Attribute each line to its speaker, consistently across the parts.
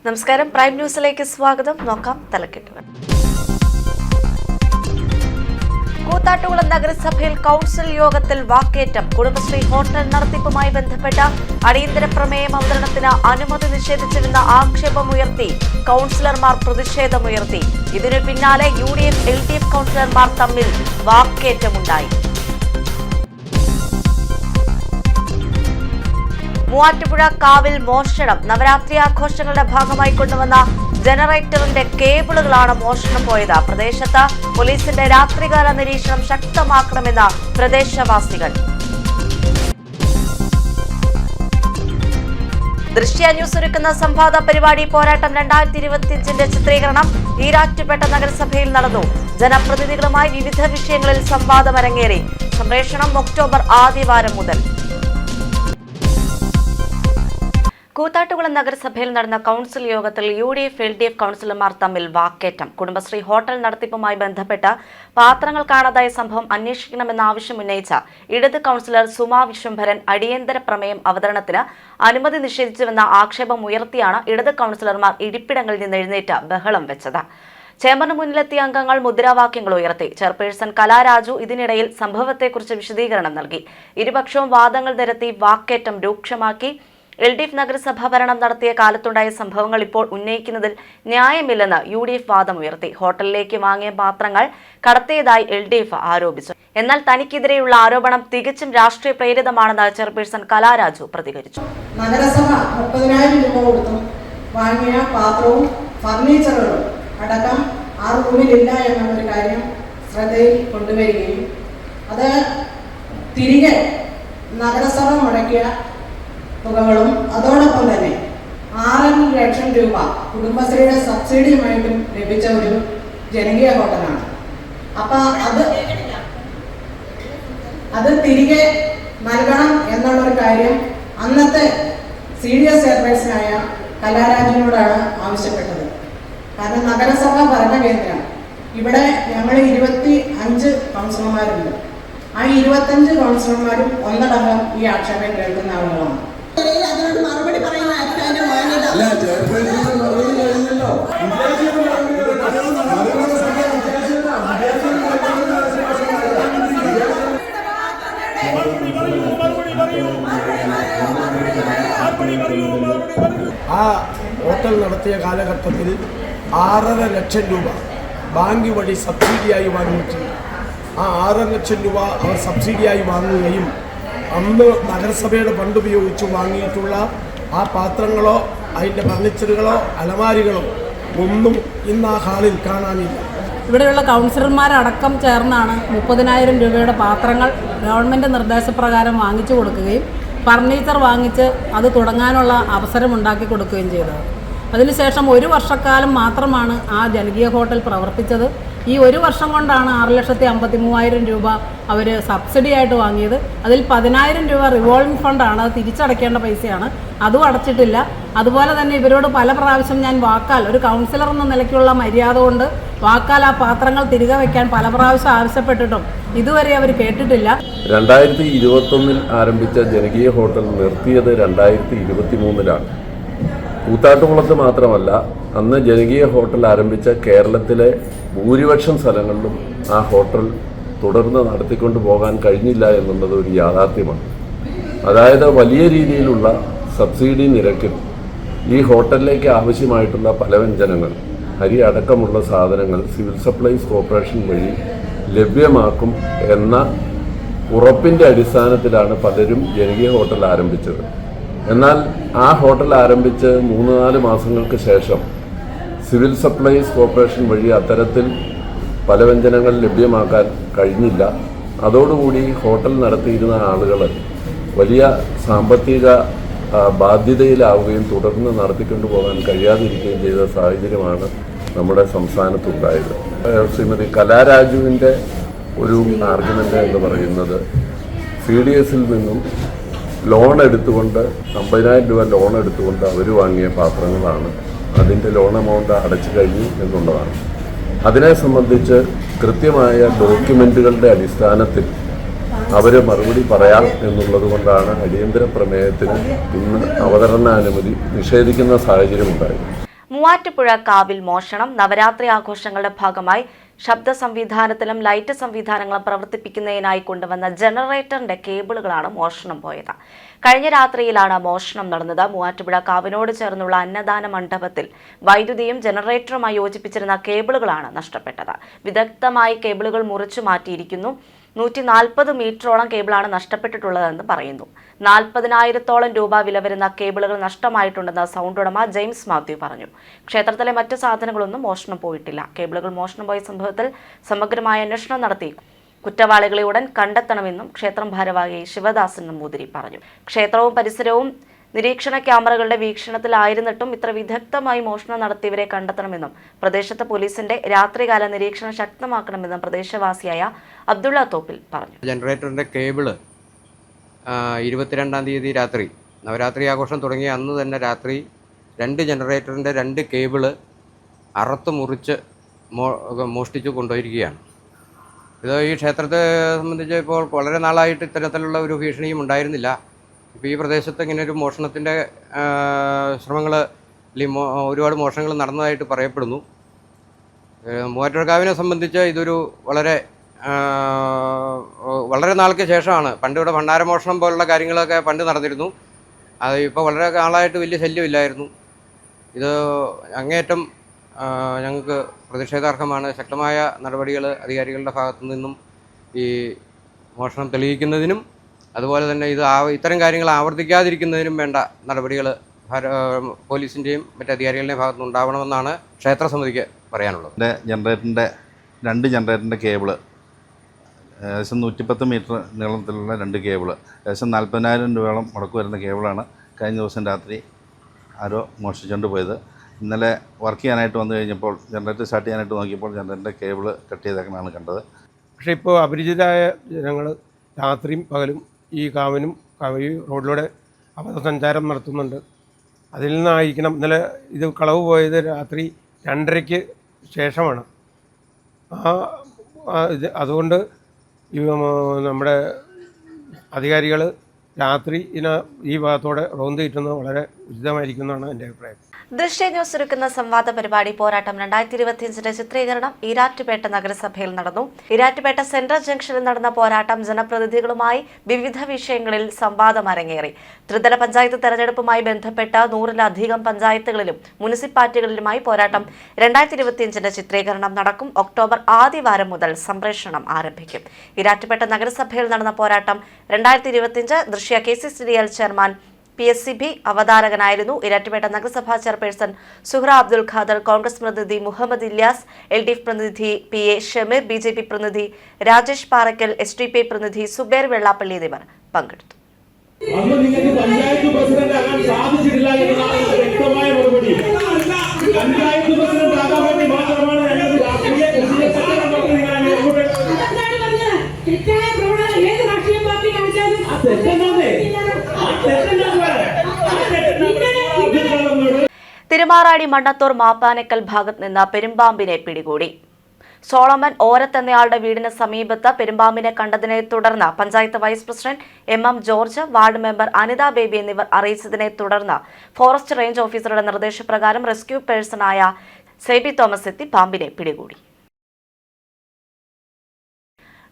Speaker 1: നമസ്കാരം, പ്രൈം ന്യൂസിലേക്ക് സ്വാഗതം. നോക്കാം തലക്കെട്ടുകൾ. കൂത്താട്ടുകുളം നഗരസഭയിൽ കൌൺസിൽ യോഗത്തിൽ വാക്കേറ്റം. കുടുംബശ്രീ ഹോട്ടൽ നടത്തിപ്പുമായി ബന്ധപ്പെട്ട അടിയന്തര പ്രമേയം അവതരണത്തിന് അനുമതി നിഷേധിച്ചുവെന്ന ആക്ഷേപമുയർത്തി കൌൺസിലർമാർ പ്രതിഷേധമുയർത്തി. ഇതിനു പിന്നാലെ UDF LDF കൌൺസിലർമാർ തമ്മിൽ വാക്കേറ്റമുണ്ടായി. മൂവാറ്റുപുഴ കാവിൽ മോഷണം. നവരാത്രി ആഘോഷങ്ങളുടെ ഭാഗമായി കൊണ്ടുവന്ന ജനറേറ്ററിന്റെ കേബിളുകളാണ് മോഷണം പോയത്. പ്രദേശത്ത് പോലീസിന്റെ രാത്രികാല നിരീക്ഷണം ശക്തമാക്കണമെന്ന് പ്രദേശവാസികൾ. ദൃശ്യ ന്യൂസ് ഒരുക്കുന്ന സംവാദ പരിപാടി പോരാട്ടം 2025ന്റെ ചിത്രീകരണം ഈരാറ്റുപേട്ട നഗരസഭയിൽ നടന്നു. ജനപ്രതിനിധികളുമായി വിവിധ വിഷയങ്ങളിൽ സംവാദം അരങ്ങേറി. സംപ്രേഷണം ഒക്ടോബർ ആദ്യവാരം മുതൽ. കൂത്താട്ടുകുളം നഗരസഭയിൽ നടന്ന കൌൺസിൽ യോഗത്തിൽ UDF LDF കൌൺസിലർമാർ തമ്മിൽ വാക്കേറ്റം. കുടുംബശ്രീ ഹോട്ടൽ നടത്തിപ്പുമായി ബന്ധപ്പെട്ട പാത്രങ്ങൾ കാണാതായ സംഭവം അന്വേഷിക്കണമെന്ന ആവശ്യം ഉന്നയിച്ച ഇടത് കൌൺസിലർ സുമാ വിശ്വംഭരൻ അടിയന്തര പ്രമേയം അവതരണത്തിന് അനുമതി നിഷേധിച്ചുവെന്ന ആക്ഷേപം ഉയർത്തിയാണ് ഇടത് കൌൺസിലർമാർ ഇരിപ്പിടങ്ങളിൽ നിന്ന് എഴുന്നേറ്റ് ബഹളം വെച്ചത്. ചേംബറിന് മുന്നിലെത്തിയ അംഗങ്ങൾ മുദ്രാവാക്യങ്ങൾ ഉയർത്തി. ചെയർപേഴ്സൺ കലാരാജു ഇതിനിടയിൽ സംഭവത്തെക്കുറിച്ച് വിശദീകരണം നൽകി. ഇരുപക്ഷവും വാദങ്ങൾ നിരത്തി വാക്കേറ്റം രൂക്ഷമാക്കി. LDF നഗരസഭ ഭരണം നടത്തിയ കാലത്തുണ്ടായ സംഭവങ്ങൾ ഇപ്പോൾ ഉന്നയിക്കുന്നതിൽ ന്യായമില്ലെന്ന് UDF വാദമുയർത്തി. ഹോട്ടലിലേക്ക് വാങ്ങിയ പാത്രങ്ങൾ കടത്തിയതായി LDF ആരോപിച്ചു. എന്നാൽ തനിക്കെതിരെയുള്ള ആരോപണം തികച്ചും രാഷ്ട്രീയ പ്രേരിതമാണെന്ന് ചെയർപേഴ്സൺ കലാരാജു പ്രതികരിച്ചു.
Speaker 2: നഗരസഭ 30,000 രൂപ കൊടുത്തും വാങ്ങിയ പാത്രവും ഫർണിച്ചറുകളും അടക്കം ആ റൂമിലില്ല എന്നൊരു കാര്യം ശ്രദ്ധയിൽ കൊണ്ടുവരികയും അത് തിരികെ നഗരസഭ മുടക്കിയ തുകകളും അതോടൊപ്പം തന്നെ 6 ലക്ഷം രൂപ കുടുംബശ്രീയുടെ സബ്സിഡിയുമായിട്ടും ലഭിച്ച ഒരു ജനകീയ ഹോട്ടലാണ്. അപ്പൊ അത് തിരികെ നൽകണം എന്നുള്ളൊരു കാര്യം അന്നത്തെ CDS ചെയർപേഴ്സണായ കലാരാജിനോടാണ് ആവശ്യപ്പെട്ടത്. കാരണം നഗരസഭ ഭരണകേന്ദ്രം ഇവിടെ ഞങ്ങൾ 25 കൗൺസിലർമാരുണ്ട്. ആ 25 കൗൺസിലർമാരും ഒന്നടങ്കം ഈ ആക്ഷേപം കേൾക്കുന്ന ആളുകളാണ്.
Speaker 3: അതിനോട് മറുപടി പറയുന്ന
Speaker 4: ആ ഹോട്ടൽ നടത്തിയ കാലഘട്ടത്തിൽ 6.5 ലക്ഷം രൂപ ബാങ്ക് വഴി സബ്സിഡിയായി വാങ്ങിയിട്ടുണ്ട്. ആ 6.5 ലക്ഷം രൂപ അവർ സബ്സിഡിയായി വാങ്ങുകയും അന്ന് നഗരസഭയുടെ ഫണ്ട് ഉപയോഗിച്ച് വാങ്ങിയിട്ടുള്ള ആ പാത്രങ്ങളോ അതിൻ്റെ ഫർണിച്ചറുകളോ അലമാരികളോ ഒന്നും ഇന്ന് ആ ഹാളിൽ കാണാനില്ല.
Speaker 5: ഇവിടെയുള്ള കൗൺസിലർമാരടക്കം ചേർന്നാണ് 30,000 രൂപയുടെ പാത്രങ്ങൾ ഗവൺമെൻറ് നിർദ്ദേശപ്രകാരം വാങ്ങിച്ചു കൊടുക്കുകയും ഫർണിച്ചർ വാങ്ങിച്ച് അത് തുടങ്ങാനുള്ള അവസരം ഉണ്ടാക്കി കൊടുക്കുകയും ചെയ്തത്. അതിനുശേഷം 1 വർഷക്കാലം മാത്രമാണ് ആ ജനകീയ ഹോട്ടൽ പ്രവർത്തിച്ചത്. ഈ 1 വർഷം കൊണ്ടാണ് 6,53,000 രൂപ അവർ സബ്സിഡി ആയിട്ട് വാങ്ങിയത്. അതിൽ 10,000 രൂപ റിവോൾവിംഗ് ഫണ്ടാണ്, അത് തിരിച്ചടയ്ക്കേണ്ട പൈസയാണ്, അതും അടച്ചിട്ടില്ല. അതുപോലെ തന്നെ ഇവരോട് പല പ്രാവശ്യം ഞാൻ വാക്കാൽ ഒരു കൗൺസിലർ എന്ന നിലയ്ക്കുള്ള മര്യാദ കൊണ്ട് വാക്കാൽ ആ പാത്രങ്ങൾ തിരികെ വയ്ക്കാൻ പല പ്രാവശ്യം ആവശ്യപ്പെട്ടിട്ടും ഇതുവരെ അവർ കേട്ടിട്ടില്ല.
Speaker 6: 2021 ആരംഭിച്ച ജനകീയ ഹോട്ടൽ നിർത്തിയത് 2023 കൂത്താട്ടുകുളത്ത് മാത്രമല്ല, അന്ന് ജനകീയ ഹോട്ടൽ ആരംഭിച്ച കേരളത്തിലെ ഭൂരിപക്ഷം സ്ഥലങ്ങളിലും ആ ഹോട്ടൽ തുടർന്ന് നടത്തിക്കൊണ്ടു പോകാൻ കഴിഞ്ഞില്ല എന്നുള്ളത് ഒരു യാഥാർത്ഥ്യമാണ്. അതായത് വലിയ രീതിയിലുള്ള സബ്സിഡി നിരക്കിൽ ഈ ഹോട്ടലിലേക്ക് ആവശ്യമായിട്ടുള്ള പലവ്യഞ്ജനങ്ങൾ, അരി അടക്കമുള്ള സാധനങ്ങൾ സിവിൽ സപ്ലൈസ് കോർപ്പറേഷൻ വഴി ലഭ്യമാക്കും എന്ന ഉറപ്പിൻ്റെ അടിസ്ഥാനത്തിലാണ് പലരും ജനകീയ ഹോട്ടൽ ആരംഭിച്ചത്. എന്നാൽ ആ ഹോട്ടൽ ആരംഭിച്ച് 3-4 മാസങ്ങൾക്ക് ശേഷം സിവിൽ സപ്ലൈസ് കോർപ്പറേഷൻ വഴി അത്തരത്തിൽ പലവ്യഞ്ജനങ്ങൾ ലഭ്യമാക്കാൻ കഴിഞ്ഞില്ല. അതോടുകൂടി ഹോട്ടൽ നടത്തിയിരുന്ന ആളുകൾ വലിയ സാമ്പത്തിക ബാധ്യതയിലാവുകയും തുടർന്ന് നടത്തിക്കൊണ്ടു പോകാൻ കഴിയാതിരിക്കുകയും ചെയ്ത സാഹചര്യമാണ് നമ്മുടെ സംസ്ഥാനത്തുണ്ടായത്. ശ്രീമതി കലാരാജുവിൻ്റെ ഒരു ആർഗ്യുമെൻ്റ് എന്ന് പറയുന്നത് CDSൽ നിന്നും ലോൺ എടുത്തുകൊണ്ട് 50,000 രൂപ ലോൺ എടുത്തുകൊണ്ട് അവർ വാങ്ങിയ പാത്രങ്ങളാണ്, അതിൻ്റെ ലോൺ എമൗണ്ട് അടച്ചു കഴിഞ്ഞു എന്നുള്ളതാണ്. അതിനെ സംബന്ധിച്ച് കൃത്യമായ ഡോക്യുമെൻറ്റുകളുടെ അടിസ്ഥാനത്തിൽ അവർ മറുപടി പറയാം എന്നുള്ളത് കൊണ്ടാണ് അടിയന്തര പ്രമേയത്തിന് ഇന്ന് അവതരണാനുമതി നിഷേധിക്കുന്ന സാഹചര്യമുണ്ടായത്.
Speaker 1: മൂവാറ്റുപുഴ കാവിൽ മോഷണം. നവരാത്രി ആഘോഷങ്ങളുടെ ഭാഗമായി ശബ്ദ സംവിധാനത്തിലും ലൈറ്റ് സംവിധാനങ്ങളും പ്രവർത്തിപ്പിക്കുന്നതിനായി കൊണ്ടുവന്ന ജനറേറ്ററിന്റെ കേബിളുകളാണ് മോഷണം പോയത്. കഴിഞ്ഞ രാത്രിയിലാണ് മോഷണം നടന്നത്. മൂവാറ്റുപുഴ കാവിനോട് ചേർന്നുള്ള അന്നദാന മണ്ഡപത്തിൽ വൈദ്യുതിയും ജനറേറ്ററുമായി യോജിപ്പിച്ചിരുന്ന കേബിളുകളാണ് നഷ്ടപ്പെട്ടത്. വിദഗ്ധമായി കേബിളുകൾ മുറിച്ചു മാറ്റിയിരിക്കുന്നു. 140 മീറ്ററോളം കേബിളാണ് നഷ്ടപ്പെട്ടിട്ടുള്ളതെന്ന് പറയുന്നു. 40,000-ഓളം രൂപ വില വരുന്ന കേബിളുകൾ നഷ്ടമായിട്ടുണ്ടെന്ന് സൗണ്ട് ഉടമ ജെയിംസ് മാത്യു പറഞ്ഞു. ക്ഷേത്രത്തിലെ മറ്റു സാധനങ്ങളൊന്നും മോഷണം പോയിട്ടില്ല. കേബിളുകൾ മോഷണം പോയ സംഭവത്തിൽ സമഗ്രമായ അന്വേഷണം നടത്തി കുറ്റവാളികളെ ഉടൻ കണ്ടെത്തണമെന്നും ക്ഷേത്രം ഭാരവാഹി ശിവദാസൻ നമ്പൂതിരി പറഞ്ഞു. ക്ഷേത്രവും പരിസരവും നിരീക്ഷണ ക്യാമറകളുടെ വീക്ഷണത്തിലായിരുന്നിട്ടും ഇത്ര വിദഗ്ധമായി മോഷണം നടത്തിയവരെ കണ്ടെത്തണമെന്നും പ്രദേശത്ത് പോലീസിന്റെ രാത്രികാല നിരീക്ഷണം ശക്തമാക്കണമെന്നും പ്രദേശവാസിയായ അബ്ദുള്ള തോപ്പിൽ പറഞ്ഞു.
Speaker 7: ജനറേറ്ററിന്റെ കേബിള് 22-ാം തീയതി രാത്രി നവരാത്രി ആഘോഷം തുടങ്ങിയ അന്ന് തന്നെ രാത്രി 2 ജനറേറ്ററിന്റെ 2 കേബിള് അറുത്ത് മുറിച്ച് മോഷ്ടിച്ചു കൊണ്ടുപോയിരിക്കുകയാണ്. ഇത് ഈ ക്ഷേത്രത്തെ സംബന്ധിച്ച് ഇപ്പോൾ വളരെ നാളായിട്ട് ഇത്തരത്തിലുള്ള ഒരു ഭീഷണിയും ഉണ്ടായിരുന്നില്ല. ഇപ്പോൾ ഈ പ്രദേശത്ത് ഇങ്ങനെ ഒരു മോഷണത്തിൻ്റെ ശ്രമങ്ങൾ അല്ലെങ്കിൽ ഒരുപാട് മോഷണങ്ങൾ നടന്നതായിട്ട് പറയപ്പെടുന്നു. മൂവാറ്റുപുഴക്കാവിനെ സംബന്ധിച്ച് ഇതൊരു വളരെ നാൾക്ക് ശേഷമാണ്. പണ്ട് ഇവിടെ ഭണ്ഡാരമോഷണം പോലുള്ള കാര്യങ്ങളൊക്കെ പണ്ട് നടന്നിരുന്നു. അത് ഇപ്പോൾ വളരെ നാളായിട്ട് വലിയ ശല്യമില്ലായിരുന്നു. ഇത് അങ്ങേയറ്റം ഞങ്ങൾക്ക് പ്രതിഷേധാർഹമാണ്. ശക്തമായ നടപടികൾ അധികാരികളുടെ ഭാഗത്തു നിന്നും ഈ മോഷണം തെളിയിക്കുന്നതിനും അതുപോലെ തന്നെ ഇത്തരം കാര്യങ്ങൾ ആവർത്തിക്കാതിരിക്കുന്നതിനും വേണ്ട നടപടികൾ പോലീസിൻ്റെയും മറ്റ് അധികാരികളുടെയും ഭാഗത്തുനിന്ന് ഉണ്ടാവണമെന്നാണ് ക്ഷേത്ര സമിതിക്ക് പറയാനുള്ളത്.
Speaker 8: ജനറേറ്ററിൻ്റെ 2 ജനറേറ്ററിൻ്റെ കേബിള് ഏകദേശം 110 മീറ്റർ നീളത്തിലുള്ള 2 കേബിള് ഏകദേശം 40,000 രൂപയോളം മുടക്ക് വരുന്ന കേബിളാണ് കഴിഞ്ഞ ദിവസം രാത്രി ആരോ മോഷ്ടിച്ചുകൊണ്ട് പോയത്. ഇന്നലെ വർക്ക് ചെയ്യാനായിട്ട് വന്നു കഴിഞ്ഞപ്പോൾ ജനറേറ്റർ സ്റ്റാർട്ട് ചെയ്യാനായിട്ട് നോക്കിയപ്പോൾ ജനറേറ്ററിൻ്റെ കേബിള് കട്ട് ചെയ്തേക്കണാണ് കണ്ടത്.
Speaker 4: പക്ഷേ ഇപ്പോൾ അപരിചിതരായ ജനങ്ങൾ രാത്രിയും പകലും ഈ കാവിനും ഈ റോഡിലൂടെ അപഥസഞ്ചാരം നടത്തുന്നുണ്ട്. അതിൽ നിന്നായിരിക്കണം ഇന്നലെ ഇത് കളവ് പോയത് രാത്രി 2:30-ക്ക് ശേഷമാണ്. അതുകൊണ്ട് നമ്മുടെ അധികാരികൾ രാത്രി ഈ ഭാഗത്തോടെ റോന്ത് കിട്ടുന്നത് വളരെ ഉചിതമായിരിക്കുന്നതാണ് എൻ്റെ അഭിപ്രായം.
Speaker 1: ദൃശ്യ ന്യൂസ് ഒരുക്കുന്ന സംവാദ പരിപാടി പോരാട്ടം 2025 ചിത്രീകരണം ഈരാറ്റുപേട്ട നഗരസഭയിൽ നടന്നു. ഈരാറ്റുപേട്ട സെൻട്രൽ ജംഗ്ഷനിൽ നടന്ന പോരാട്ടം ജനപ്രതിനിധികളുമായി വിവിധ വിഷയങ്ങളിൽ സംവാദം അരങ്ങേറി. ത്രിതല പഞ്ചായത്ത് തെരഞ്ഞെടുപ്പുമായി ബന്ധപ്പെട്ട 100-ലധികം പഞ്ചായത്തുകളിലും മുനിസിപ്പാലിറ്റികളിലുമായി പോരാട്ടം 2025 ചിത്രീകരണം നടക്കും. ഒക്ടോബർ ആദ്യവാരം മുതൽ സംപ്രേഷണം ആരംഭിക്കും. ഈരാറ്റുപേട്ട നഗരസഭയിൽ നടന്ന പോരാട്ടം 2025 ദൃശ്യ KCCDL ചെയർമാൻ PSCB അവതാരകനായിരുന്നു. ഈരാറ്റുപേട്ട നഗരസഭാ ചെയർപേഴ്സൺ സുഹ്റ അബ്ദുൽ ഖാദർ, കോൺഗ്രസ് പ്രതിനിധി മുഹമ്മദ് ഇല്യാസ്, LDF പ്രതിനിധി PA ഷമീർ, BJP പ്രതിനിധി രാജേഷ് പാറക്കൽ, SDPI പ്രതിനിധി സുബേർ വെള്ളാപ്പള്ളി എന്നിവർ പങ്കെടുത്തു. തിരുമാറാടി മണ്ണത്തൂർ മാപ്പാനക്കൽ ഭാഗത്ത് നിന്ന് പെരുമ്പാമ്പിനെ പിടികൂടി. സോളമൻ ഓരത്ത് എന്നയാളുടെ വീടിന് സമീപത്ത് പെരുമ്പാമ്പിനെ കണ്ടതിനെ തുടർന്ന് panchayat vice president MM George, ward member Anitha Baby എന്നിവർ അറിയിച്ചതിനെ തുടർന്ന് ഫോറസ്റ്റ് റേഞ്ച് ഓഫീസറുടെ നിർദ്ദേശപ്രകാരം റെസ്ക്യൂ പേഴ്സണായ സേബി തോമസ് എത്തി പാമ്പിനെ പിടികൂടി.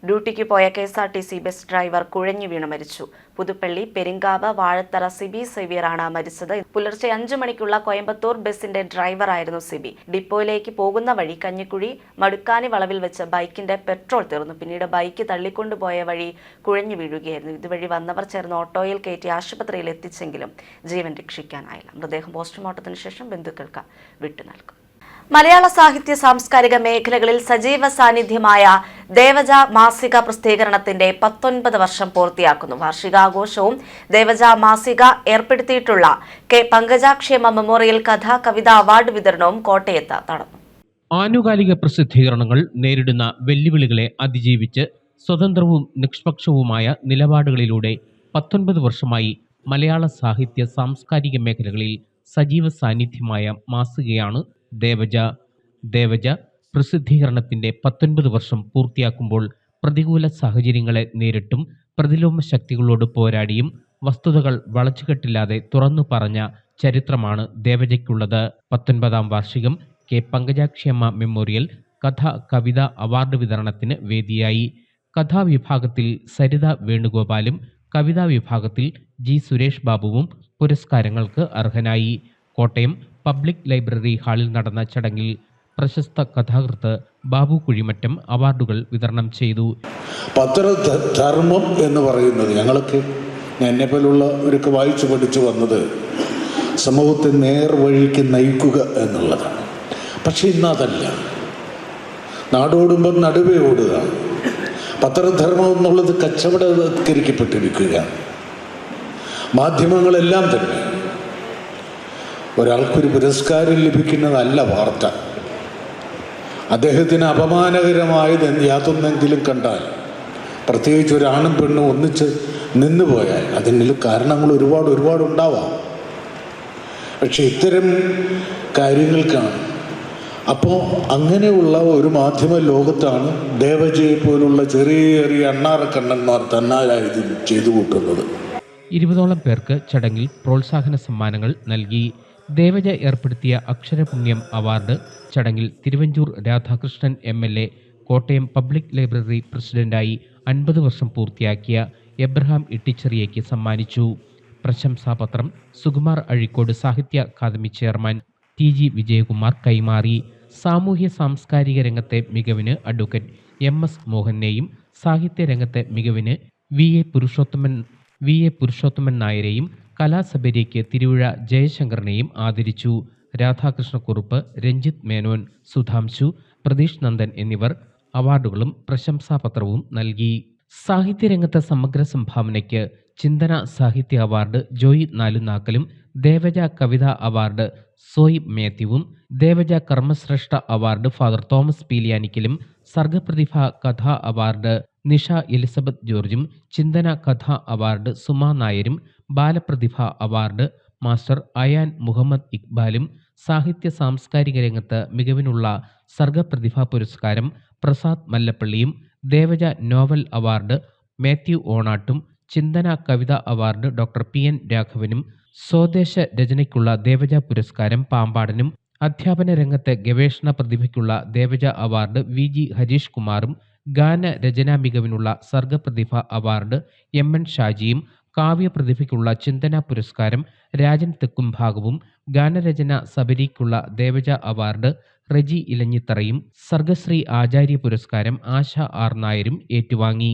Speaker 1: ഡ്യൂട്ടിക്ക് പോയ KSRTC ബസ് ഡ്രൈവർ കുഴഞ്ഞു വീണ് മരിച്ചു. പുതുപ്പള്ളി പെരിങ്കാവ് വാഴത്തറ സിബി സേവിയറാണ് മരിച്ചത്. പുലർച്ചെ 5 മണിക്കുള്ള കോയമ്പത്തൂർ ബസിന്റെ ഡ്രൈവറായിരുന്നു സിബി. ഡിപ്പോയിലേക്ക് പോകുന്ന വഴി കഞ്ഞിക്കുഴി മടുക്കാനി വളവിൽ വെച്ച് ബൈക്കിന്റെ പെട്രോൾ തീർന്നു. പിന്നീട് ബൈക്ക് തള്ളിക്കൊണ്ടുപോയ വഴി കുഴഞ്ഞു വീഴുകയായിരുന്നു. ഇതുവഴി വന്നവർ ചേർന്ന് ഓട്ടോയിൽ കയറ്റി ആശുപത്രിയിൽ എത്തിച്ചെങ്കിലും ജീവൻ രക്ഷിക്കാനായില്ല. മൃതദേഹം പോസ്റ്റ്മോർട്ടത്തിന് ശേഷം ബന്ധുക്കൾക്ക് വിട്ടു നൽകും. മലയാള സാഹിത്യ സാംസ്കാരിക മേഖലകളിൽ സജീവ സാന്നിധ്യമായ ദേവജ മാസിക പ്രസിദ്ധീകരണത്തിന്റെ 19 വർഷം പൂർത്തിയാക്കുന്നു. വാർഷികാഘോഷവും ദേവജ മാസിക ഏർപ്പെടുത്തിയിട്ടുള്ള പങ്കജാക്ഷേമ മെമ്മോറിയൽ കഥാ കവിത അവാർഡ് വിതരണവും കോട്ടയത്ത് നടന്നു.
Speaker 9: ആനുകാലിക പ്രസിദ്ധീകരണങ്ങൾ നേരിടുന്ന വെല്ലുവിളികളെ അതിജീവിച്ച് സ്വതന്ത്രവും നിഷ്പക്ഷവുമായ നിലപാടുകളിലൂടെ 19 വർഷമായി മലയാള സാഹിത്യ സാംസ്കാരിക മേഖലകളിൽ സജീവ സാന്നിധ്യമായ മാസികയാണ് ദേവജ. ദേവജ പ്രസിദ്ധീകരണത്തിന്റെ 19 വർഷം പൂർത്തിയാക്കുമ്പോൾ പ്രതികൂല സാഹചര്യങ്ങളെ നേരിട്ടും പ്രതിലോമ ശക്തികളോട് പോരാടിയും വസ്തുതകൾ വളച്ചുകെട്ടില്ലാതെ തുറന്നു പറഞ്ഞ ചരിത്രമാണ് ദേവജയ്ക്കുള്ളത്. 19ാം വാർഷികം കെ പങ്കജാക്ഷിയമ്മ മെമ്മോറിയൽ കഥ കവിത അവാർഡ് വിതരണത്തിന് വേദിയായി. കഥാവിഭാഗത്തിൽ സരിത വേണുഗോപാലും കവിതാ വിഭാഗത്തിൽ ജി സുരേഷ് ബാബുവും പുരസ്കാരങ്ങൾക്ക് അർഹനായി. കോട്ടയം പബ്ലിക് ലൈബ്രറി ഹാളിൽ നടന്ന ചടങ്ങിൽ പ്രശസ്ത കഥാകൃത്ത് ബാബു കുഴിമറ്റം അവാർഡുകൾ വിതരണം ചെയ്തു.
Speaker 10: പത്രധർമ്മം എന്ന് പറയുന്നത് ഞങ്ങൾക്ക് എന്നെപ്പോലുള്ളവരൊക്കെ വായിച്ചു പഠിച്ചു വന്നത് സമൂഹത്തെ നേർവഴിക്ക് നയിക്കുക എന്നുള്ളതാണ്. പക്ഷെ ഇന്നതല്ല. നാടോടുമ്പോൾ നടുവേ ഓടുക. പത്രധർമ്മം എന്നുള്ളത് കച്ചവടവത്കരിക്കപ്പെട്ടിരിക്കുകയാണ്. മാധ്യമങ്ങളെല്ലാം തന്നെ ഒരാൾക്കൊരു പുരസ്കാരം ലഭിക്കുന്നതല്ല വാർത്ത. അദ്ദേഹത്തിന് അപമാനകരമായത് യാതൊന്നെങ്കിലും കണ്ടാൽ, പ്രത്യേകിച്ച് ഒരാണും പെണ്ണും ഒന്നിച്ച് നിന്നുപോയാൽ അതിന് കാരണങ്ങൾ ഒരുപാട് ഉണ്ടാവാം. പക്ഷെ ഇത്തരം കാര്യങ്ങൾക്കാണ്. അപ്പോൾ അങ്ങനെയുള്ള ഒരു മാധ്യമ ലോകത്താണ് ദേവജയെ പോലുള്ള ചെറിയ അണ്ണാറക്കണ്ണന്മാർ തന്നാലായത് ചെയ്തു കൂട്ടുന്നത്.
Speaker 9: 20ഓളം പേർക്ക് ചടങ്ങിൽ പ്രോത്സാഹന സമ്മാനങ്ങൾ നൽകി. ദേവജ ഏർപ്പെടുത്തിയ അക്ഷരപുണ്യം അവാർഡ് ചടങ്ങിൽ Thiruvanchoor Radhakrishnan MLA Kottayam public library പ്രസിഡന്റായി 50 വർഷം പൂർത്തിയാക്കിയ എബ്രഹാം ഇട്ടിച്ചെറിയയ്ക്ക് സമ്മാനിച്ചു. പ്രശംസാപത്രം സുകുമാർ അഴീക്കോട് സാഹിത്യ അക്കാദമി ചെയർമാൻ TG വിജയകുമാർ കൈമാറി. സാമൂഹ്യ സാംസ്കാരിക രംഗത്തെ മികവിന് അഡ്വക്കേറ്റ് MS മോഹനെയും സാഹിത്യ രംഗത്തെ മികവിന് വി എ പുരുഷോത്തമൻ നായരെയും കലാസബരിക്ക് തിരുവിഴ ജയശങ്കറിനെയും ആദരിച്ചു. രാധാകൃഷ്ണക്കുറുപ്പ്, രഞ്ജിത്ത് മേനോൻ, സുധാംശു, പ്രതീഷ് നന്ദൻ എന്നിവർ അവാർഡുകളും പ്രശംസാപത്രവും നൽകി. സാഹിത്യരംഗത്തെ സമഗ്ര സംഭാവനയ്ക്ക് ചിന്തന സാഹിത്യ അവാർഡ് ജോയി നാലുനാക്കലും ദേവജ കവിതാ award Soy മാത്യുവും Devaja കർമ്മശ്രേഷ്ഠ award father Thomas പീലിയാനിക്കലും സർഗപ്രതിഭ കഥാ അവാർഡ് നിഷ എലിസബത്ത് ജോർജും ചിന്തന കഥാ അവാർഡ് സുമ നായരും ബാലപ്രതിഭ അവാർഡ് മാസ്റ്റർ അയാൻ മുഹമ്മദ് ഇക്ബാലും സാഹിത്യ സാംസ്കാരിക രംഗത്ത് മികവിനുള്ള സർഗപ്രതിഭാ പുരസ്കാരം പ്രസാദ് മല്ലപ്പള്ളിയും ദേവജ നോവൽ അവാർഡ് മാത്യു ഓണാട്ടും ചിന്തന കവിത അവാർഡ് ഡോക്ടർ PN രാഘവനും സ്വദേശ രചനയ്ക്കുള്ള ദേവജ പുരസ്കാരം പാമ്പാടനും അധ്യാപന രംഗത്തെ ഗവേഷണ പ്രതിഭയ്ക്കുള്ള ദേവജ അവാർഡ് VG ഹരീഷ് കുമാറും ഗാന രചനാ മികവിനുള്ള സർഗപ്രതിഭ അവാർഡ് MN ഷാജിയും കാവ്യപ്രതിഭയ്ക്കുള്ള ചിന്തന പുരസ്കാരം രാജൻ തെക്കുംഭാഗവും ഗാനരചന സബരിക്കുള്ള ദേവജ അവാർഡ് റെജി ഇലഞ്ഞിത്തറയും സർഗശ്രീ ആചാര്യ പുരസ്കാരം ആശ R നായരും ഏറ്റുവാങ്ങി.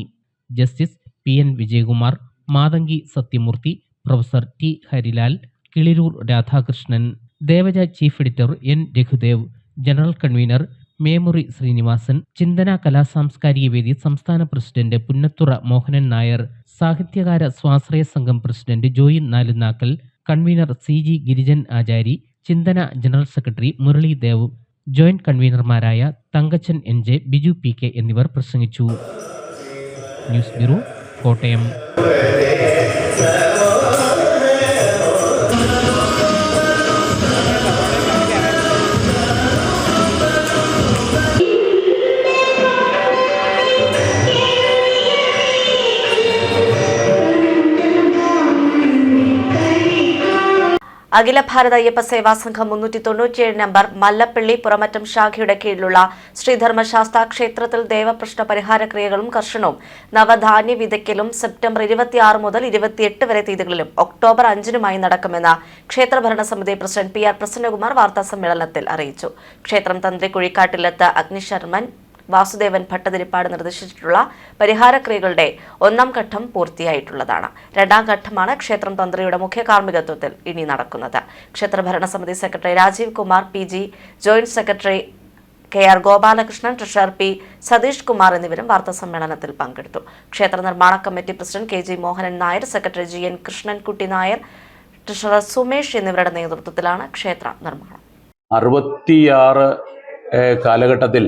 Speaker 9: Justice PN Vijayakumar, Mathangi Sathyamoorthy, professor T Harilal, Kiliroor Radhakrishnan, Devaja chief editor N Raghudev, general convener Memuri Sreenivasan, Chinthana കലാസാംസ്കാരിക വേദി സംസ്ഥാന പ്രസിഡന്റ് പുന്നത്തുറ മോഹനൻ നായർ, സാഹിത്യകാര സ്വാശ്രയ സംഘം president Joy Nalunakkal, convener CG Girijan Achari, Chinthana general secretary Murali Dev, joint കൺവീനർമാരായ തങ്കച്ചൻ NJ, ബിജു PK എന്നിവർ പ്രസംഗിച്ചു. News bureau, Kottayam.
Speaker 1: Akhila Bharatha Ayyappa Seva Sangham 397 number Mallappally Puramattom ശാഖയുടെ കീഴിലുള്ള ശ്രീധർമ്മശാസ്ത്ര ക്ഷേത്രത്തിൽ ദേവപ്രശ്ന പരിഹാര ക്രിയകളും കർഷണവും നവധാന്യ വിതയ്ക്കലും സെപ്റ്റംബർ 26 മുതൽ 28 വരെ തീയതികളിലും ഒക്ടോബർ 5-നുമായി നടക്കുമെന്ന് ക്ഷേത്ര ഭരണസമിതി പ്രസിഡന്റ് PR പ്രസന്നകുമാർ വാർത്താസമ്മേളനത്തിൽ അറിയിച്ചു. ക്ഷേത്രം തന്ത്രി കുഴിക്കാട്ടിലത്ത് അഗ്നിശർമ്മൻ വാസുദേവൻ ഭട്ടതിരിപ്പാട് നിർദ്ദേശിച്ചിട്ടുള്ള പരിഹാരക്രിയകളുടെ 1ാം ഘട്ടം പൂർത്തിയായിട്ടുള്ളതാണ്. 2ാം ഘട്ടമാണ് ക്ഷേത്രം തന്ത്രിയുടെ മുഖ്യ കാർമ്മികത്വത്തിൽ ഇനി നടക്കുന്നത്. ക്ഷേത്ര ഭരണസമിതി secretary Rajeev Kumar PG, joint secretary KR Gopalakrishnan, treasurer P Satheesh Kumar എന്നിവരും വാർത്താസമ്മേളനത്തിൽ പങ്കെടുത്തു. ക്ഷേത്ര നിർമ്മാണ committee president KG Mohanan Nair, secretary GN Krishnankutty Nair, treasurer Sumesh എന്നിവരുടെ നേതൃത്വത്തിലാണ് ക്ഷേത്ര നിർമ്മാണം.
Speaker 11: 66 കാലഘട്ടത്തിൽ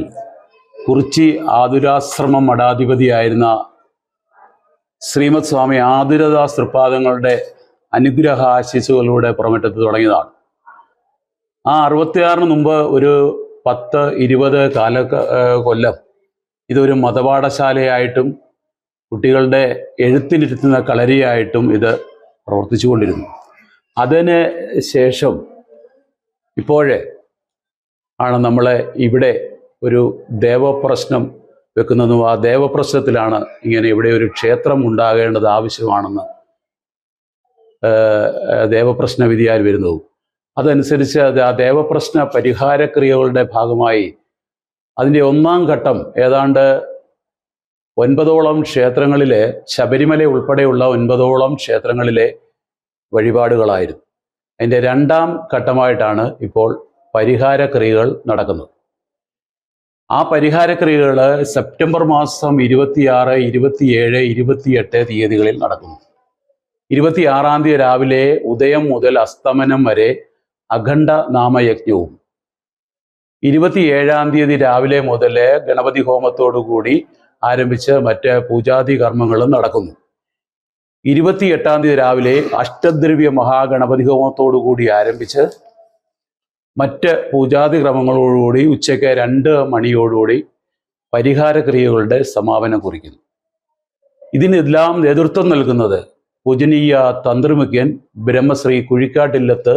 Speaker 11: കുറിച്ചി ആതുരാശ്രമ മഠാധിപതിയായിരുന്ന ശ്രീമദ് സ്വാമി ആതുരദാസ് തൃപ്പാദങ്ങളുടെ അനുഗ്രഹ ആശീസ്സുകളിലൂടെ പുറമെറ്റത്ത് തുടങ്ങിയതാണ്. ആ 66 മുമ്പ് ഒരു 10-20 കൊല്ലം ഇതൊരു മതപാഠശാലയായിട്ടും കുട്ടികളുടെ എഴുത്തിനിരുത്തുന്ന കളരിയായിട്ടും ഇത് പ്രവർത്തിച്ചു കൊണ്ടിരുന്നു. അതിന് ശേഷം ഇപ്പോഴേ ആണ് നമ്മളെ ഇവിടെ ഒരു ദേവപ്രശ്നം വെക്കുന്നതും ആ ദേവപ്രശ്നത്തിലാണ് ഇങ്ങനെ ഇവിടെ ഒരു ക്ഷേത്രം ഉണ്ടാകേണ്ടത് ആവശ്യമാണെന്ന് ദേവപ്രശ്ന വിധിയാൽ വരുന്നതും അതനുസരിച്ച് ആ ദേവപ്രശ്ന പരിഹാരക്രിയകളുടെ ഭാഗമായി അതിൻ്റെ ഒന്നാം ഘട്ടം ഏതാണ്ട് 9ഓളം ക്ഷേത്രങ്ങളിലെ ശബരിമല ഉൾപ്പെടെയുള്ള 9ഓളം ക്ഷേത്രങ്ങളിലെ വഴിപാടുകളായിരുന്നു. അതിൻ്റെ രണ്ടാം ഘട്ടമായിട്ടാണ് ഇപ്പോൾ പരിഹാരക്രിയകൾ നടക്കുന്നത്. ആ പരിഹാരക്രിയകൾ സെപ്റ്റംബർ മാസം 26, 27, 28 തീയതികളിൽ നടക്കുന്നു. 26-ാം തീയതി രാവിലെ ഉദയം മുതൽ അസ്തമനം വരെ അഖണ്ഡ നാമയജ്ഞവും 27-ാം തീയതി രാവിലെ മുതൽ ഗണപതി ഹോമത്തോടുകൂടി ആരംഭിച്ച് മറ്റ് പൂജാതി കർമ്മങ്ങളും നടക്കുന്നു. 28-ാം തീയതി രാവിലെ അഷ്ടദ്രവ്യ മഹാഗണപതി ഹോമത്തോടുകൂടി ആരംഭിച്ച് മറ്റ് പൂജാതി ക്രമങ്ങളോടുകൂടി ഉച്ചയ്ക്ക് 2 മണിയോടുകൂടി പരിഹാരക്രിയകളുടെ സമാപനം കുറിക്കുന്നു. ഇതിനെല്ലാം നേതൃത്വം നൽകുന്നത് പൂജനീയ തന്ത്രിമുഖ്യൻ ബ്രഹ്മശ്രീ കുഴിക്കാട്ടില്ലത്ത്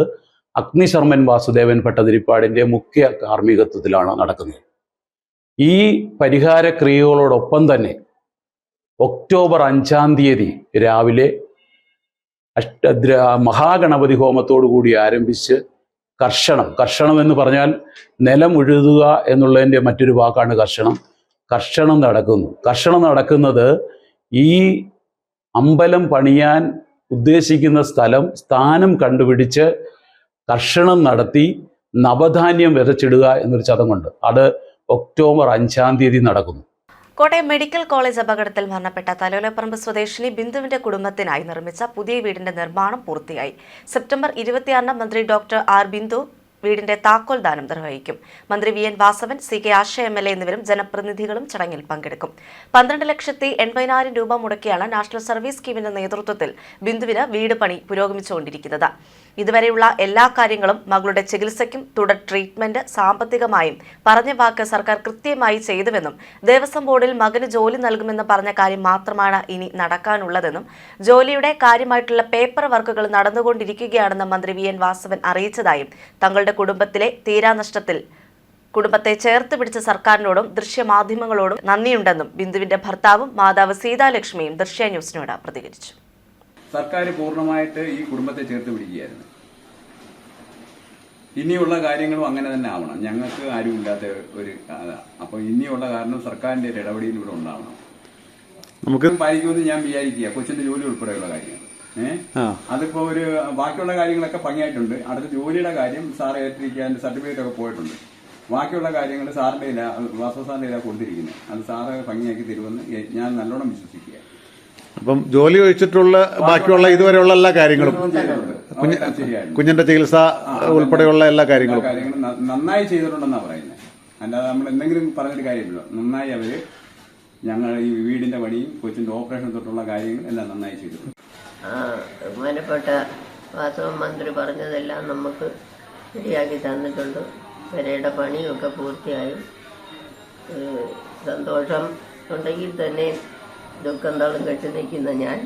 Speaker 11: അഗ്നിശർമ്മൻ വാസുദേവൻ ഭട്ടതിരിപ്പാടിൻ്റെ മുഖ്യ കാർമ്മികത്വത്തിലാണ് നടക്കുന്നത്. ഈ പരിഹാരക്രിയകളോടൊപ്പം തന്നെ ഒക്ടോബർ 5-ാം തീയതി രാവിലെ മഹാഗണപതി ഹോമത്തോടു കൂടി ആരംഭിച്ച് കർഷണം എന്ന് പറഞ്ഞാൽ നിലം ഉഴുതുക എന്നുള്ളതിൻ്റെ മറ്റൊരു വാക്കാണ് കർഷണം നടക്കുന്നു. കർഷണം നടക്കുന്നത് ഈ അമ്പലം പണിയാൻ ഉദ്ദേശിക്കുന്ന സ്ഥാനം കണ്ടുപിടിച്ച് കർഷണം നടത്തി നവധാന്യം വിതച്ചിടുക എന്നൊരു ചടങ്ങുണ്ട്. അത് ഒക്ടോബർ 5-ാം തീയതി നടക്കുന്നു.
Speaker 1: കോട്ടയം മെഡിക്കൽ കോളേജ് അപകടത്തിൽ മരണപ്പെട്ട തലോലപ്പറമ്പ് സ്വദേശിനി ബിന്ദുവിന്റെ കുടുംബത്തിനായി നിർമ്മിച്ച പുതിയ വീടിന്റെ നിർമ്മാണം പൂർത്തിയായി. സെപ്റ്റംബർ 26-ന് മന്ത്രി ഡോക്ടർ ആർ ബിന്ദു വീടിന്റെ താക്കോൽ ദാനം നിർവഹിക്കും. മന്ത്രി VN വാസവൻ, CK ആശ MLA എന്നിവരും ജനപ്രതിനിധികളും ചടങ്ങിൽ പങ്കെടുക്കും. 12,80,000 രൂപ മുടക്കിയാണ് നാഷണൽ സർവീസ് സ്കീമിന്റെ നേതൃത്വത്തിൽ ബിന്ദുവിന് വീട് പണി പുരോഗമിച്ചുകൊണ്ടിരിക്കുന്നത്. ഇതുവരെയുള്ള എല്ലാ കാര്യങ്ങളും മകളുടെ ചികിത്സയ്ക്കും തുടർ ട്രീറ്റ്മെന്റ് സാമ്പത്തികമായും പറഞ്ഞ വാക്ക് സർക്കാർ കൃത്യമായി ചെയ്തുവെന്നും ദേവസ്വം ബോർഡിൽ മകന് ജോലി നൽകുമെന്ന് പറഞ്ഞ കാര്യം മാത്രമാണ് ഇനി നടക്കാനുള്ളതെന്നും ജോലിയുടെ കാര്യമായിട്ടുള്ള പേപ്പർ വർക്കുകൾ നടന്നുകൊണ്ടിരിക്കുകയാണെന്നും മന്ത്രി VN വാസവൻ അറിയിച്ചതായും തങ്ങളുടെ കുടുംബത്തിലെ തീരാനഷ്ടത്തിൽ കുടുംബത്തെ ചേർത്ത് പിടിച്ച സർക്കാരിനോടും ദൃശ്യമാധ്യമങ്ങളോടും നന്ദിയുണ്ടെന്നും ബിന്ദുവിന്റെ ഭർത്താവും മാതാവ് സീതാലക്ഷ്മിയും ദൃശ്യ ന്യൂസിനോട് പ്രതികരിച്ചു.
Speaker 12: സർക്കാർ പൂർണ്ണമായിട്ട് ഈ കുടുംബത്തെ ചേർത്ത് പിടിക്കുകയായിരുന്നു. ഇനിയുള്ള കാര്യങ്ങളും അങ്ങനെ തന്നെ ആവണം. ഞങ്ങൾക്ക് ആരുമില്ലാത്ത ഒരു അപ്പോൾ ഇനിയുള്ള കാരണം സർക്കാരിന്റെ ഒരു ഇടപെടൽ ഇവിടെ ഉണ്ടാവണം. നമുക്ക് പാലിക്കുമെന്ന് ഞാൻ വിചാരിക്കുക. കൊച്ചിന്റെ ജോലി ഉൾപ്പെടെയുള്ള കാര്യങ്ങൾ അതിപ്പോ ഒരു ബാക്കിയുള്ള കാര്യങ്ങളൊക്കെ ഭംഗിയായിട്ടുണ്ട്. അടുത്ത ജോലിയുടെ കാര്യം സാർ ഏറ്റിരിക്കാൻ സർട്ടിഫിക്കറ്റ് ഒക്കെ പോയിട്ടുണ്ട്. ബാക്കിയുള്ള കാര്യങ്ങൾ സാറിന്റെ വാസവ സാറിന്റെ കൊടുത്തിരിക്കുന്നത് അത് സാറ് ഭംഗിയാക്കി തരുമെന്ന് ഞാൻ നല്ലോണം വിശ്വസിക്കുക.
Speaker 13: അപ്പം ജോലി ഒഴിച്ചിട്ടുള്ള ബാക്കിയുള്ള ഇതുവരെയുള്ള എല്ലാ കാര്യങ്ങളും കുഞ്ഞിന്റെ ചികിത്സ ഉൾപ്പെടെയുള്ള എല്ലാ കാര്യങ്ങളും
Speaker 12: നന്നായി ചെയ്തിട്ടുണ്ടെന്നാണ് പറയുന്നത്. അല്ലാതെ നമ്മൾ എന്തെങ്കിലും പറഞ്ഞിട്ട് കാര്യമില്ല. നന്നായി അവര് ഞങ്ങൾ ഈ വീടിന്റെ പണിയും കൊച്ചിന്റെ ഓപ്പറേഷൻ തൊട്ടുള്ള കാര്യങ്ങൾ എല്ലാം നന്നായി ചെയ്തിട്ടുണ്ട്.
Speaker 14: ബഹുമാനപ്പെട്ട വാസവ മന്ത്രി പറഞ്ഞതെല്ലാം നമുക്ക് ശരിയാക്കി തന്നിട്ടുണ്ട്. പെരയുടെ പണിയൊക്കെ പൂർത്തിയായി. സന്തോഷം ഉണ്ടെങ്കിൽ തന്നെ ദുഃഖം താളം കെട്ടി നിൽക്കുന്ന ഞാൻ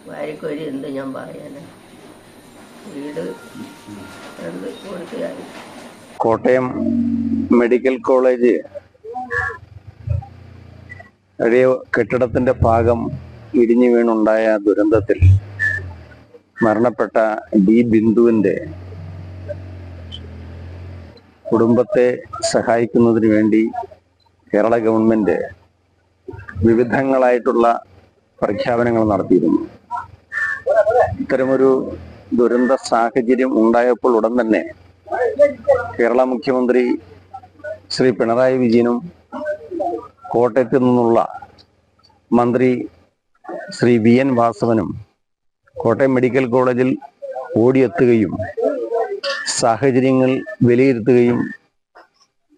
Speaker 14: വാരിക്കൊരി എന്ത് ഞാൻ പറയാനാ. വീട് പൂർത്തിയായി.
Speaker 15: കോട്ടയം മെഡിക്കൽ കോളേജ് പഴയ കെട്ടിടത്തിന്റെ ഭാഗം ഇടിഞ്ഞു വീണുണ്ടായ ദുരന്തത്തിൽ മരണപ്പെട്ട ബിന്ദുവിന്റെ കുടുംബത്തെ സഹായിക്കുന്നതിന് വേണ്ടി കേരള ഗവൺമെന്റ് വിവിധങ്ങളായിട്ടുള്ള പ്രഖ്യാപനങ്ങൾ നടത്തിയിരുന്നു. ഇത്തരമൊരു ദുരന്ത സാഹചര്യം ഉണ്ടായപ്പോൾ ഉടൻ തന്നെ കേരള മുഖ്യമന്ത്രി ശ്രീ പിണറായി വിജയനും കോട്ടയത്ത് നിന്നുള്ള മന്ത്രി ശ്രീ VN വാസവനും കോട്ടയം മെഡിക്കൽ കോളേജിൽ ഓടിയെത്തുകയും സാഹചര്യങ്ങൾ വിലയിരുത്തുകയും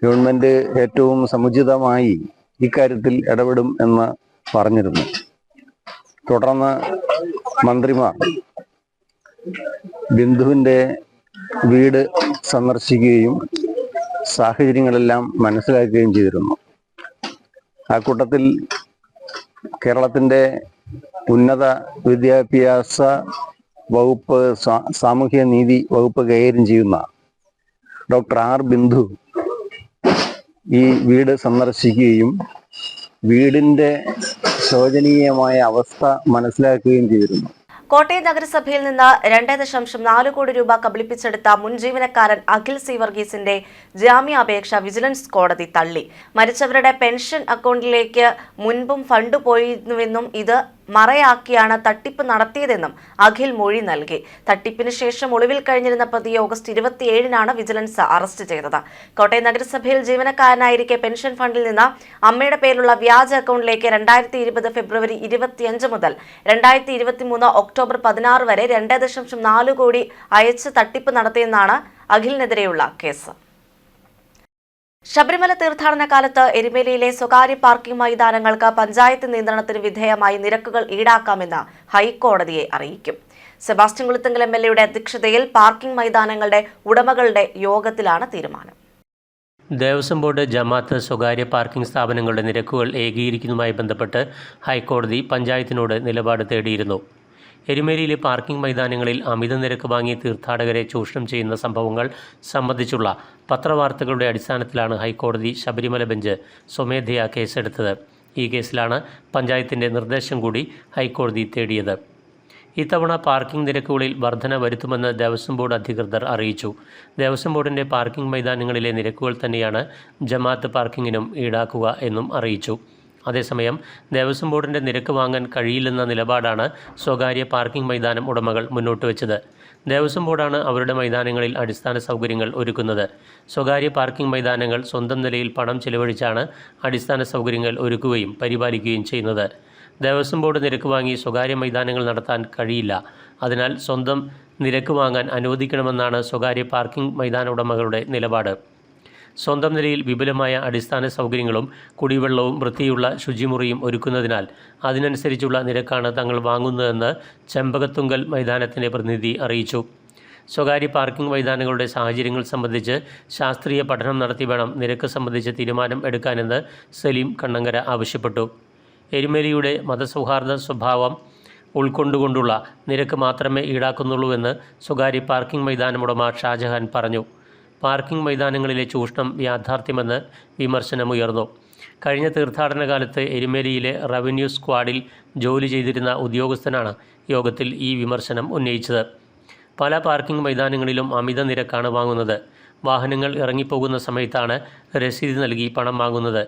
Speaker 15: ഗവൺമെന്റ് ഏറ്റവും സമുചിതമായി ഇക്കാര്യത്തിൽ ഇടപെടും എന്ന് പറഞ്ഞിരുന്നു. തുടർന്ന് മന്ത്രിമാർ ബിന്ദുവിന്റെ വീട് സന്ദർശിക്കുകയും സാഹചര്യങ്ങളെല്ലാം മനസ്സിലാക്കുകയും ചെയ്തിരുന്നു. ആ കൂട്ടത്തിൽ കേരളത്തിന്റെ ഉന്നത വിദ്യാഭ്യാസ വകുപ്പ് സാമൂഹ്യ നീതി വകുപ്പ് കൈകാര്യം ചെയ്യുന്ന ഡോക്ടർ ആർ ബിന്ദു ഈ വീട് സന്ദർശിക്കുകയും വീടിൻ്റെ ശോചനീയമായ അവസ്ഥ മനസ്സിലാക്കുകയും ചെയ്തിരുന്നു.
Speaker 1: കോട്ടയം നഗരസഭയിൽ നിന്ന് 2.4 കോടി രൂപ കബളിപ്പിച്ചെടുത്ത മുൻ ജീവനക്കാരൻ അഖിൽ സി വർഗീസിന്റെ ജാമ്യാപേക്ഷ വിജിലൻസ് കോടതി തള്ളി. മരിച്ചവരുടെ പെൻഷൻ അക്കൗണ്ടിലേക്ക് മുൻപും ഫണ്ട് പോയിരുന്നുവെന്നും ഇത് മറയാക്കിയാണ് തട്ടിപ്പ് നടത്തിയതെന്നും അഖിൽ മൊഴി നൽകി. തട്ടിപ്പിന് ശേഷം ഒളിവിൽ കഴിഞ്ഞിരുന്ന പ്രതി ഓഗസ്റ്റ് 27-നാണ് വിജിലൻസ് അറസ്റ്റ് ചെയ്തത്. കോട്ടയം നഗരസഭയിൽ ജീവനക്കാരനായിരിക്കെ പെൻഷൻ ഫണ്ടിൽ നിന്ന് അമ്മയുടെ പേരിലുള്ള വ്യാജ അക്കൗണ്ടിലേക്ക് 2020 ഫെബ്രുവരി 25 മുതൽ 2023 ഒക്ടോബർ 16 വരെ 2.4 കോടി അയച്ച് തട്ടിപ്പ് നടത്തിയെന്നാണ് അഖിലിനെതിരെയുള്ള കേസ്. ശബരിമല തീർത്ഥാടന കാലത്ത് എരുമേലിയിലെ സ്വകാര്യ പാർക്കിംഗ് മൈതാനങ്ങൾക്ക് പഞ്ചായത്ത് നിയന്ത്രണത്തിന് വിധേയമായി നിരക്കുകൾ ഈടാക്കാമെന്ന് ഹൈക്കോടതിയെ അറിയിക്കും. സെബാസ്റ്റ്യൻ കുളത്തുങ്കൽ MLA അധ്യക്ഷതയിൽ പാർക്കിംഗ് മൈതാനങ്ങളുടെ ഉടമകളുടെ യോഗത്തിലാണ് തീരുമാനം.
Speaker 16: ദേവസ്വം ബോർഡ്, ജമാഅത്ത്, സ്വകാര്യ പാർക്കിംഗ് സ്ഥാപനങ്ങളുടെ നിരക്കുകൾ ഏകീകരിക്കുന്നതുമായി ബന്ധപ്പെട്ട് ഹൈക്കോടതി പഞ്ചായത്തിനോട് നിലപാട് തേടിയിരുന്നു. എരുമേലിയിലെ പാർക്കിംഗ് മൈതാനങ്ങളിൽ അമിത നിരക്ക് വാങ്ങി തീർത്ഥാടകരെ ചൂഷണം ചെയ്യുന്ന സംഭവങ്ങൾ സംബന്ധിച്ചുള്ള പത്രവാർത്തകളുടെ അടിസ്ഥാനത്തിലാണ് ഹൈക്കോടതി ശബരിമല ബെഞ്ച് സ്വമേധയാ കേസെടുത്തത്. ഈ കേസിലാണ് പഞ്ചായത്തിൻ്റെ നിർദ്ദേശം കൂടി ഹൈക്കോടതി തേടിയത്. ഇത്തവണ പാർക്കിംഗ് നിരക്കുകളിൽ വർധന വരുത്തുമെന്ന് ദേവസ്വം ബോർഡ് അധികൃതർ അറിയിച്ചു. ദേവസ്വം ബോർഡിൻ്റെ പാർക്കിംഗ് മൈതാനങ്ങളിലെ നിരക്കുകൾ തന്നെയാണ് ജമാഅത്ത് പാർക്കിങ്ങിനും ഈടാക്കുക എന്നും അറിയിച്ചു. അതേസമയം ദേവസ്വം ബോർഡിൻ്റെ നിരക്ക് വാങ്ങാൻ കഴിയില്ലെന്ന നിലപാടാണ് സ്വകാര്യ പാർക്കിംഗ് മൈതാനം ഉടമകൾ മുന്നോട്ട് വെച്ചത്. ദേവസ്വം ബോർഡാണ് അവരുടെ മൈതാനങ്ങളിൽ അടിസ്ഥാന സൗകര്യങ്ങൾ ഒരുക്കുന്നത്. സ്വകാര്യ പാർക്കിംഗ് മൈതാനങ്ങൾ സ്വന്തം നിലയിൽ പണം ചെലവഴിച്ചാണ് അടിസ്ഥാന സൗകര്യങ്ങൾ ഒരുക്കുകയും പരിപാലിക്കുകയും ചെയ്യുന്നത്. ദേവസ്വം ബോർഡ് നിരക്ക് വാങ്ങി സ്വകാര്യ മൈതാനങ്ങൾ നടത്താൻ കഴിയില്ല. അതിനാൽ സ്വന്തം നിരക്ക് വാങ്ങാൻ അനുവദിക്കണമെന്നാണ് സ്വകാര്യ പാർക്കിംഗ് മൈതാന ഉടമകളുടെ നിലപാട്. സ്വന്തം നിലയിൽ വിപുലമായ അടിസ്ഥാന സൗകര്യങ്ങളും കുടിവെള്ളവും വൃത്തിയുള്ള ശുചിമുറിയും ഒരുക്കുന്നതിനാൽ അതിനനുസരിച്ചുള്ള നിരക്കാണ് തങ്ങൾ വാങ്ങുന്നതെന്ന് ചെമ്പകത്തുങ്കൽ മൈതാനത്തിൻ്റെ പ്രതിനിധി അറിയിച്ചു. സ്വകാര്യ പാർക്കിംഗ് മൈതാനങ്ങളുടെ സാഹചര്യങ്ങൾ സംബന്ധിച്ച് ശാസ്ത്രീയ പഠനം നടത്തി വേണം നിരക്ക് സംബന്ധിച്ച് തീരുമാനം എടുക്കാനെന്ന് സലീം കണ്ണങ്കര ആവശ്യപ്പെട്ടു. എരുമേലിയുടെ മതസൗഹാർദ്ദ സ്വഭാവം ഉൾക്കൊണ്ടുകൊണ്ടുള്ള നിരക്ക് മാത്രമേ ഈടാക്കുന്നുള്ളൂവെന്ന് സ്വകാര്യ പാർക്കിംഗ് മൈതാനമുടമ ഷാജഹാൻ പറഞ്ഞു. പാർക്കിംഗ് മൈതാനങ്ങളിലെ ചൂഷണം യാഥാർത്ഥ്യമെന്ന് വിമർശനമുയർന്നു. കഴിഞ്ഞ തീർത്ഥാടന കാലത്ത് എരുമേലിയിലെ റവന്യൂ സ്ക്വാഡിൽ ജോലി ചെയ്തിരുന്ന ഉദ്യോഗസ്ഥനാണ് യോഗത്തിൽ ഈ വിമർശനം ഉന്നയിച്ചത്. പല പാർക്കിംഗ് മൈതാനങ്ങളിലും അമിത നിരക്കാണ് വാങ്ങുന്നത്. വാഹനങ്ങൾ ഇറങ്ങിപ്പോകുന്ന സമയത്താണ് രസീത് നൽകി പണം വാങ്ങുന്നത്.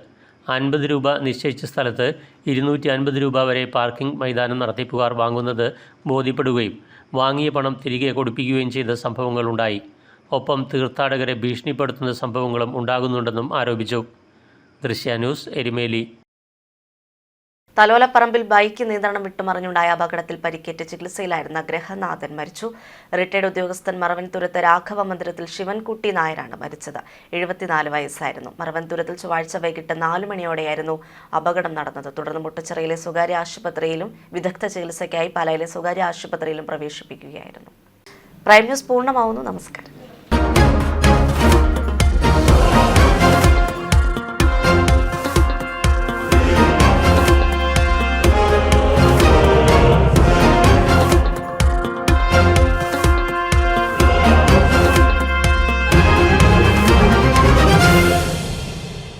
Speaker 16: 50 രൂപ നിശ്ചയിച്ച സ്ഥലത്ത് 250 രൂപ വരെ പാർക്കിംഗ് മൈതാനം നടത്തിപ്പുകാർ വാങ്ങുന്നത് ബോധ്യപ്പെടുകയും വാങ്ങിയ പണം തിരികെ കൊടുപ്പിക്കുകയും ചെയ്ത സംഭവങ്ങളുണ്ടായി. ഒപ്പം തീർത്ഥാടകരെ ഭീഷണിപ്പെടുത്തുന്ന സംഭവങ്ങളും ഉണ്ടാകുന്നുണ്ടെന്നും ആരോപിച്ചു. ദൃശ്യ ന്യൂസ്, എരുമേലി.
Speaker 1: തലോലപ്പറമ്പിൽ ബൈക്ക് നിയന്ത്രണം വിട്ടുമറിഞ്ഞുണ്ടായ അപകടത്തിൽ പരിക്കേറ്റ് ചികിത്സയിലായിരുന്ന ഗ്രഹനാഥൻ മരിച്ചു. റിട്ടയർഡ് ഉദ്യോഗസ്ഥൻ മറവൻതുരത്ത് രാഘവ മന്ദിരത്തിൽ ശിവൻകുട്ടി നായരാണ് മരിച്ചത്. 74 വയസ്സായിരുന്നു. മറവൻതുരത്തിൽ ചൊവ്വാഴ്ച വൈകിട്ട് 4 മണിയോടെയായിരുന്നു അപകടം നടന്നത്. തുടർന്ന് മുട്ടച്ചിറയിലെ സ്വകാര്യ ആശുപത്രിയിലും വിദഗ്ധ ചികിത്സയ്ക്കായി പാലായിലെ സ്വകാര്യ ആശുപത്രിയിലും പ്രവേശിപ്പിക്കുകയായിരുന്നു. Prime news പൂർണ്ണമാവുന്നു. നമസ്കാരം.